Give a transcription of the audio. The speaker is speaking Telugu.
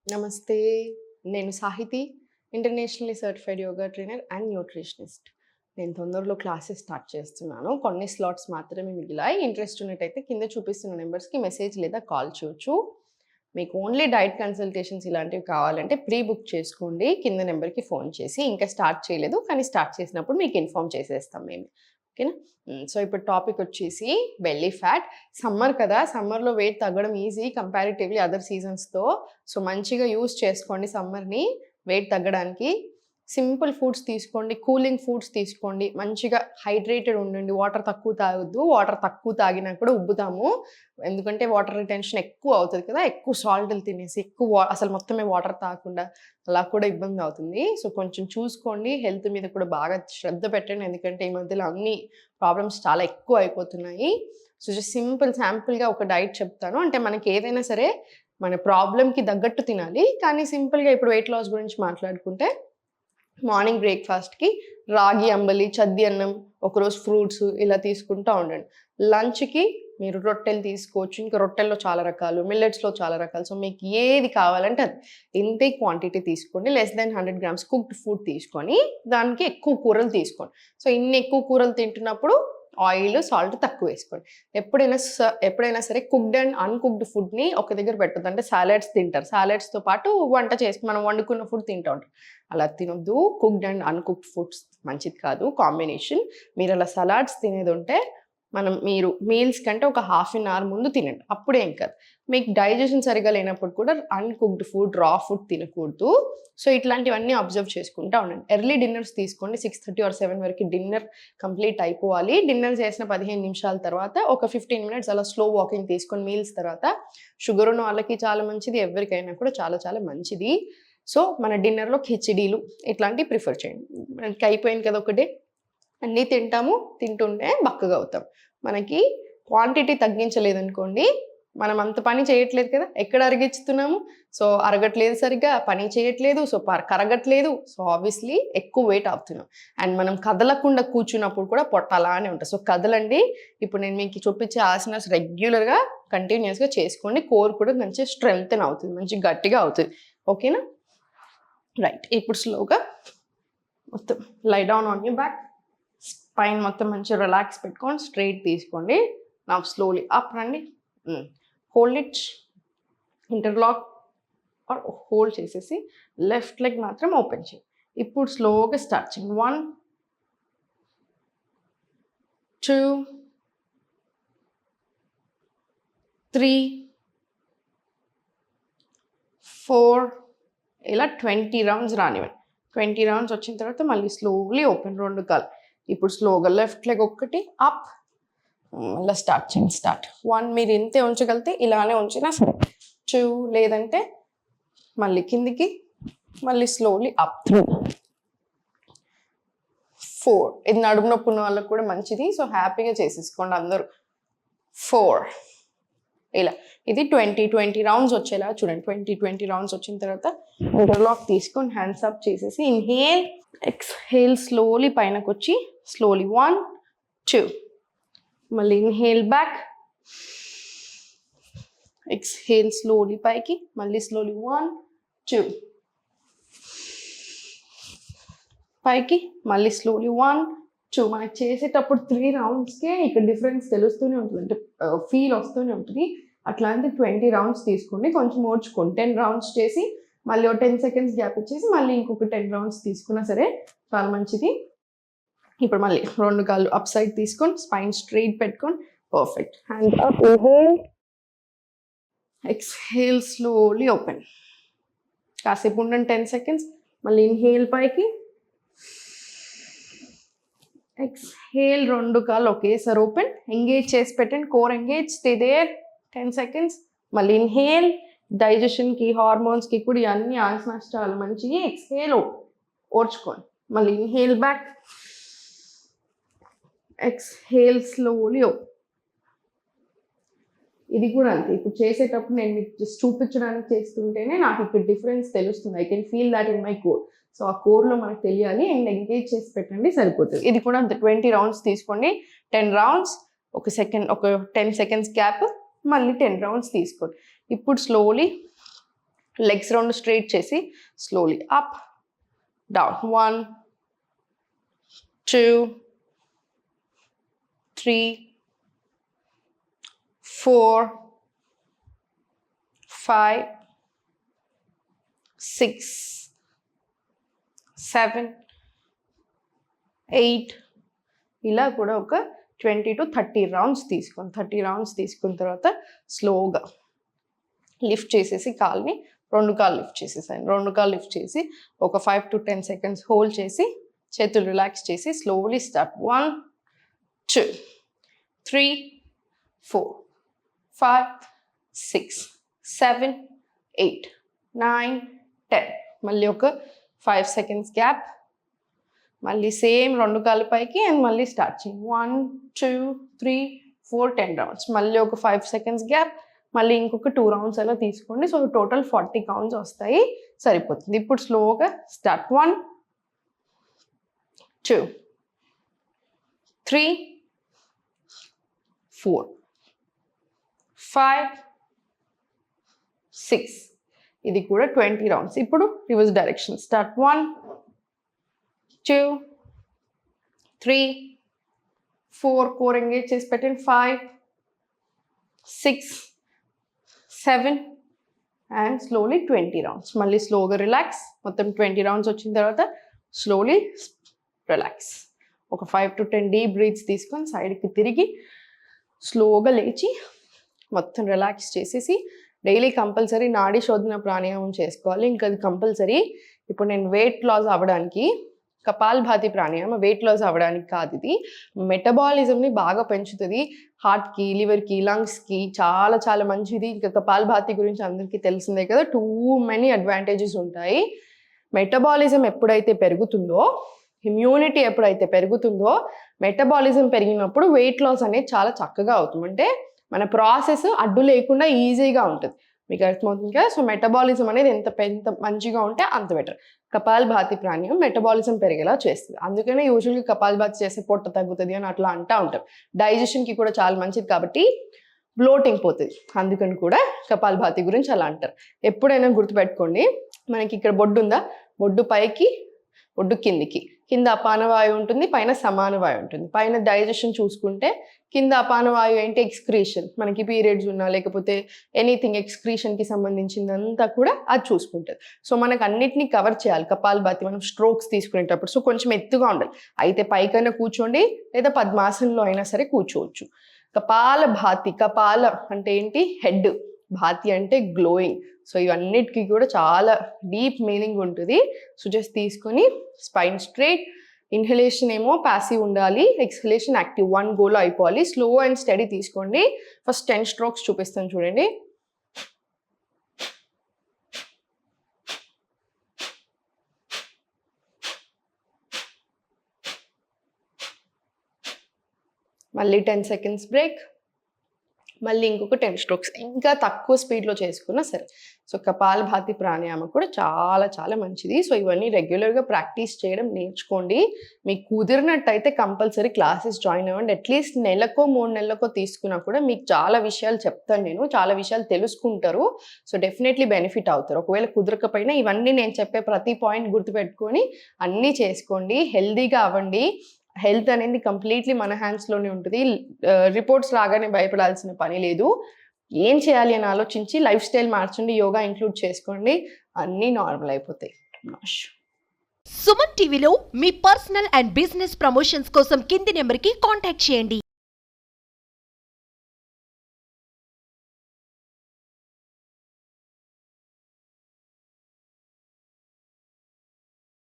నమస్తే. నేను Sahiti, internationally certified yoga trainer and nutritionist. నేను తొందరలో క్లాసెస్ స్టార్ట్ చేస్తున్నాను. కొన్ని స్లాట్స్ మాత్రమే మిగిలాయి. ఇంట్రెస్ట్ ఉన్నట్టయితే కింద చూపిస్తున్న నెంబర్స్‌కి మెసేజ్ లేదా కాల్ చేయొచ్చు. మీకు ఓన్లీ డైట్ కన్సల్టేషన్స్ ఇలాంటివి కావాలంటే ప్రీ బుక్ చేసుకోండి. కింద నెంబర్‌కి ఫోన్ చేసి. ఇంకా స్టార్ట్ చేయలేదు, కానీ స్టార్ట్ చేసినప్పుడు మీకు ఇన్ఫార్మ్ చేసేస్తాం మేము. ఓకేనా? సో, ఇప్పుడు టాపిక్ వచ్చేసి బెల్లీ ఫ్యాట్. సమ్మర్ కదా! సమ్మర్‌లో వెయిట్ తగ్గడం ఈజీ కంపారిటివ్‌లీ అదర్ సీజన్స్‌తో. సో, మంచిగా యూజ్ చేసుకోండి సమ్మర్‌ని వెయిట్ తగ్గడానికి. సింపుల్ ఫుడ్స్ తీసుకోండి, కూలింగ్ ఫుడ్స్ తీసుకోండి. మంచిగా హైడ్రేటెడ్ ఉండండి. వాటర్ తక్కువ తాగొద్దు. వాటర్ తక్కువ తాగినా కూడా ఉబ్బుతాము. ఎందుకంటే వాటర్ రిటెన్షన్ ఎక్కువ అవుతది కదా! ఎక్కువ సాల్టులు తినేసి, అసలు మొత్తమే వాటర్ తాగకుండా అలా కూడా ఇబ్బంది అవుతుంది. సో, కొంచెం చూసుకోండి. హెల్త్ మీద కూడా బాగా శ్రద్ధ పెట్టండి. ఎందుకంటే ఈ మధ్యలో అన్ని ప్రాబ్లమ్స్ చాలా ఎక్కువ అయిపోతున్నాయి. సో, జస్ట్ శాంపుల్‌గా ఒక డైట్ చెప్తాను. అంటే మనకి ఏదైనా సరే మన ప్రాబ్లమ్‌కి తగ్గట్టు తినాలి. కానీ సింపుల్‌గా ఇప్పుడు వెయిట్ లాస్ గురించి మాట్లాడుకుంటే మార్నింగ్ బ్రేక్‌ఫాస్ట్‌కి రాగి అంబలి, చద్ది అన్నం, ఒకరోజు ఫ్రూట్స్ ఇలా తీసుకుంటా ఉండండి. లంచ్‌కి మీరు రొట్టెలు తీసుకోవచ్చు. ఇంకా రొట్టెల్లో చాలా రకాలు, మిల్లెట్స్‌లో చాలా రకాలు. సో, మీకు ఏది కావాలంటే అది. ఇంతే క్వాంటిటీ తీసుకోండి. Less than 100 grams cooked food తీసుకొని, దానికి ఎక్కువ కూరలు తీసుకోండి. సో, ఇన్ని ఎక్కువ కూరలు తింటున్నప్పుడు ఆయిల్, సాల్ట్ తక్కువేసుకోండి. ఎప్పుడైనా సరే కుక్డ్ అండ్ అన్‌కుక్డ్ ఫుడ్‌ని ఒక దగ్గర పెట్టొద్దు. అంటే సాలడ్స్ తింటారు. సాలడ్స్‌తో పాటు వంట చేసి మనం వండుకున్న ఫుడ్ తింటా ఉంటాం. అలా తినొద్దు. కుక్డ్ అండ్ అన్‌కుక్డ్ ఫుడ్స్ మంచిది కాదు కాంబినేషన్. మీరలా సలాడ్స్ తినేదుంటే మీరు మీల్స్ కంటే ఒక హాఫ్ ఎన్ అవర్ ముందు తినండి. అప్పుడేం కాదు. మీకు డైజెషన్ సరిగ్గా లేనప్పుడు కూడా అన్‌కుక్డ్ ఫుడ్, రా ఫుడ్ తినకూడదు. సో, ఇట్లాంటివన్నీ అబ్జర్వ్ చేసుకుంటా ఉండండి. ఎర్లీ డిన్నర్స్ తీసుకోండి. 6:30 ఆర్ 7 వరకు డిన్నర్ కంప్లీట్ అయిపోవాలి. డిన్నర్ చేసిన 15 నిమిషాల తర్వాత ఒక 15 మినిట్స్ అలా స్లో వాకింగ్ తీసుకొని మీల్స్ తర్వాత. షుగర్ ఉన్న వాళ్ళకి చాలా మంచిది. ఎవరికైనా కూడా చాలా చాలా మంచిది. సో, మన డిన్నర్‌లో ఖిచిడీలు ఇట్లాంటివి ప్రిఫర్ చేయండి. మనకి అయిపోయింది కదా ఒక డే. అన్నీ తింటాము. తింటుంటే బక్కగా అవుతాం. మనకి క్వాంటిటీ తగ్గించలేదనుకోండి, మనం అంత పని చేయట్లేదు కదా! ఎక్కడ అరిగిస్తున్నాము? సో, అరగట్లేదు సరిగ్గా, పని చేయట్లేదు. సో, కరగట్లేదు. సో, ఆబ్వియస్లీ ఎక్కువ వెయిట్ అవుతున్నాం. అండ్ మనం కదలకుండా కూర్చున్నప్పుడు కూడా పొట్ట అలానే ఉంటది. సో, కదలండి. ఇప్పుడు నేను మీకు చూపించే ఆసనాస్ రెగ్యులర్‌గా కంటిన్యూయస్‌గా చేసుకోండి. కోర్ కూడా మంచిగా స్ట్రెంథెన్ అవుతుంది. మంచిగా గట్టిగా అవుతది. ఓకేనా? రైట్. ఇప్పుడు స్లోగా మొత్తం lie down on your back. Spine మొత్తం మంచిగా రిలాక్స్ పెట్టుకొని స్ట్రెయిట్ తీసుకోండి. నౌ స్లోలీ అప్ రండి. Hold it. Interlock or hold చేసేసి లెఫ్ట్ లెగ్ మాత్రం ఓపెన్ చేయండి. ఇప్పుడు స్లోగా స్టార్ట్ చేయండి. 1, 2, 3, 4 ఇలా 20 రౌండ్స్ రానివ్వండి. 20 రౌండ్స్ వచ్చిన తర్వాత మళ్ళీ స్లోలీ ఓపెన్ 2 కాళ్ళు. ఇప్పుడు స్లోగా లెఫ్ట్ లెగ్ ఒక్కటి అప్. మళ్ళీ స్టార్ట్ చేయండి. స్టార్ట్ 1 మీరు ఇంతే ఉంచగలిగితే ఇలానే ఉంచినా సరే. 2 లేదంటే మళ్ళీ కిందికి, మళ్ళీ స్లోలీ అప్. 4 ఇది నడుము నొప్పి ఉన్న వాళ్ళకి కూడా మంచిది. సో, హ్యాపీగా చేసేసుకోండి అందరూ. 4 ఇలా ఇది 20 రౌండ్స్ వచ్చేలా చూడండి. 20 రౌండ్స్ వచ్చిన తర్వాత ఇంటర్లాక్ తీసుకొని హ్యాండ్స్ అప్ చేసేసి ఇన్హేల్, ఎక్స్హేల్ స్లోలీ పైనకి వచ్చి స్లోలీ 1, 2 మళ్ళీ ఇన్హేల్ బ్యాక్, ఎక్స్హేల్ స్లోలీ పైకి, మళ్ళీ స్లోలీ 1, 2 పైకి, మళ్ళీ స్లోలీ 1, 2 మనకి చేసేటప్పుడు 3 రౌండ్స్కే ఇక్కడ డిఫరెన్స్ తెలుస్తూనే ఉంటుంది. అంటే ఫీల్ వస్తూనే ఉంటుంది. అట్లాంటి 20 రౌండ్స్ తీసుకోండి. కొంచెం ఓర్చుకోండి. 10 రౌండ్స్ చేసి మళ్ళీ 10 సెకండ్స్ గ్యాప్ ఇచ్చేసి మళ్ళీ ఇంకొక 10 రౌండ్స్ తీసుకున్నా సరే చాలా మంచిది. ఇప్పుడు మళ్ళీ 2 కాళ్ళు అప్ సైడ్ తీసుకొని స్పైన్ స్ట్రైట్ పెట్టుకొని perfect. Hand up, inhale, exhale slowly open. కాసేపు ఉండండి 10 సెకండ్స్. మళ్ళీ ఇన్హేల్ పైకి, ఎక్స్హేల్ 2 కాళ్ళు ఒకేసారి ఓపెన్. ఎంగేజ్ చేసి పెట్టండి. Core engage. Stay there 10 seconds. మళ్ళీ ఇన్హేల్. డైజెషన్కి, హార్మోన్స్కి కూడా ఇవన్నీ ఆసనాస్ చాలా మంచివి. ఎక్స్హేల్ ఓర్చుకోండి. మళ్ళీ inhale back, exhale slowly open. ఇది కూడా అంతే. ఇప్పుడు చేసేటప్పుడు నేను మీకు జస్ట్ చూపించడానికి చేస్తుంటేనే నాకు ఇక్కడ డిఫరెన్స్ తెలుస్తుంది. I can feel that in my core. So, ఆ కోర్లో మనకు తెలియాలి. అండ్ ఎంగేజ్ చేసి పెట్టండి సరిపోతుంది. ఇది కూడా అంతే. 20 రౌండ్స్ తీసుకోండి. 10 రౌండ్స్, ఒక 10 సెకండ్స్ గ్యాప్, మళ్ళీ 10 రౌండ్స్ తీసుకోండి. ఇప్పుడు స్లోలీ లెగ్స్ రెండు స్ట్రైట్ చేసి స్లోలీ అప్ డౌన్ 1 2 3 4 5 6 7 8 ఇలా కూడా ఒక 20 to 30 రౌండ్స్ తీసుకోండి. 30 రౌండ్స్ తీసుకున్న తర్వాత స్లోగా లిఫ్ట్ చేసేసి కాల్ని, రెండు కాళ్ళు లిఫ్ట్ చేసేసాను. రెండు కాళ్ళు లిఫ్ట్ చేసి ఒక 5 to 10 seconds హోల్డ్ చేసి చేతులు రిలాక్స్ చేసి స్లోలీ స్టార్ట్ 1 2 3 4 5 6 7 8 9 10. మళ్ళీ ఒక 5 seconds గ్యాప్, మళ్ళీ సేమ్ రెండు కాళ్ళ పైకి అండ్ మళ్ళీ స్టార్ట్ చేయండి 1 2 3 4 10 రౌండ్స్. మళ్ళీ ఒక 5 seconds గ్యాప్, మళ్ళీ ఇంకొక 2 రౌండ్స్ అలా తీసుకోండి. సో టోటల్ 40 కౌంట్స్ వస్తాయి, సరిపోతుంది. ఇప్పుడు స్లోగా స్టార్ట్ 1 2 3 4 5 6. ఇది కూడా 20 రౌండ్స్. ఇప్పుడు reverse direction start 1 2 3 4 core engage చేసి పెట్టండి 5 6 7 అండ్ స్లోలీ 20 రౌండ్స్. మళ్ళీ స్లోగా రిలాక్స్. మొత్తం 20 రౌండ్స్ వచ్చిన తర్వాత స్లోలీ రిలాక్స్. ఒక 5 to 10 డీప్ బ్రీత్స్ తీసుకొని సైడ్కి తిరిగి స్లోగా లేచి మొత్తం రిలాక్స్ చేసేసి డైలీ కంపల్సరీ నాడీ శోధన ప్రాణాయామం చేసుకోవాలి. ఇంకా అది కంపల్సరీ. ఇప్పుడు నేను వెయిట్ లాస్ అవ్వడానికి కపాలభాతి ప్రాణాయామం వెయిట్ లాస్ అవ్వడానికి కాదు, ఇది మెటబాలిజంని బాగా పెంచుతుంది. హార్ట్కి, లివర్కి, లంగ్స్కి చాలా చాలా మంచిది. ఇంకా కపాలభాతి గురించి అందరికీ తెలిసిందే కదా, టూ మెనీ అడ్వాంటేజెస్ ఉంటాయి. మెటబాలిజం ఎప్పుడైతే పెరుగుతుందో, ఇమ్యూనిటీ ఎప్పుడైతే పెరుగుతుందో, మెటబాలిజం పెరిగినప్పుడు వెయిట్ లాస్ అనేది చాలా చక్కగా అవుతుంది. అంటే మన ప్రాసెస్ అడ్డు లేకుండా ఈజీగా ఉంటుంది. మీకు అర్థమవుతుంది కదా. సో మెటబాలిజం అనేది ఎంత మంచిగా ఉంటే అంత బెటర్. కపాలభాతి ప్రాణాయామం మెటబాలిజం పెరిగేలా చేస్తుంది. అందుకనే యూజువల్గా కపాలభాతి చేస్తే పొట్ట తగ్గుతుంది అని అట్లా అంటూ ఉంటాం. డైజెషన్కి కూడా చాలా మంచిది కాబట్టి బ్లోటింగ్ పోతుంది. అందుకని కూడా కపాలభాతి గురించి అలా అంటారు. ఎప్పుడైనా గుర్తుపెట్టుకోండి, మనకి ఇక్కడ బొడ్డు ఉందా, బొడ్డు పైకి బొడ్డు కిందికి, కింద అపానవాయువు ఉంటుంది, పైన సమానవాయువు ఉంటుంది. పైన డైజెషన్ చూసుకుంటే కింద అపానవాయువు ఏంటి, ఎక్స్క్రీషన్. మనకి పీరియడ్స్ ఉన్నా లేకపోతే ఎనీథింగ్ ఎక్స్క్రీషన్కి సంబంధించిందంతా కూడా అది చూసుకుంటుంది. సో మనకు అన్నిటినీ కవర్ చేయాలి కపాలభాతి మనం స్ట్రోక్స్ తీసుకునేటప్పుడు. సో కొంచెం ఎత్తుగా ఉండాలి. అయితే పైకైనా కూర్చోండి లేదా పద్మాసనంలో అయినా సరే కూర్చోవచ్చు. కపాలభాతి, కపాల అంటే ఏంటి, హెడ్, భాతి అంటే గ్లోయింగ్. సో ఇవన్నిటికీ కూడా చాలా డీప్ మీనింగ్ ఉంటుంది. సో జస్ట్ తీసుకొని స్పైన్ స్ట్రైట్, ఇన్హలేషన్ ఏమో ప్యాసివ్ ఉండాలి, ఎక్స్హలేషన్ యాక్టివ్. 1 గోలో అయిపోవాలి. స్లో అండ్ స్టడీ తీసుకోండి. ఫస్ట్ 10 స్ట్రోక్స్ చూపిస్తాను చూడండి. మళ్ళీ 10 seconds బ్రేక్, మళ్ళీ ఇంకొక 10 స్ట్రోక్స్. ఇంకా తక్కువ స్పీడ్లో చేసుకున్నా సరే. సో కపాలభాతి ప్రాణాయామం కూడా చాలా చాలా మంచిది. సో ఇవన్నీ రెగ్యులర్గా ప్రాక్టీస్ చేయడం నేర్చుకోండి. మీకు కుదిరినట్టయితే కంపల్సరీ క్లాసెస్ జాయిన్ అవ్వండి. అట్లీస్ట్ నెలకో 3 నెలలకో తీసుకున్నా కూడా మీకు చాలా విషయాలు చెప్తాను నేను, చాలా విషయాలు తెలుసుకుంటారు. సో డెఫినెట్లీ బెనిఫిట్ అవుతారు. ఒకవేళ కుదరకపోయినా ఇవన్నీ నేను చెప్పే ప్రతి పాయింట్ గుర్తుపెట్టుకొని అన్నీ చేసుకోండి. హెల్దీగా అవ్వండి. హెల్త్ అనేది కంప్లీట్లీ మన హ్యాండ్స్లోనే ఉంటుంది. రిపోర్ట్స్ రాగానే భయపడాల్సిన పని లేదు. ఏం చేయాలి అని ఆలోచించి లైఫ్ స్టైల్ మార్చండి, యోగా ఇంక్లూడ్ చేసుకోండి, అన్నీ నార్మల్ అయిపోతాయి. సుమన్ టీవీలో మీ పర్సనల్ అండ్ బిజినెస్ ప్రమోషన్స్ కోసం కింది నెంబర్కి కాంటాక్ట్ చేయండి.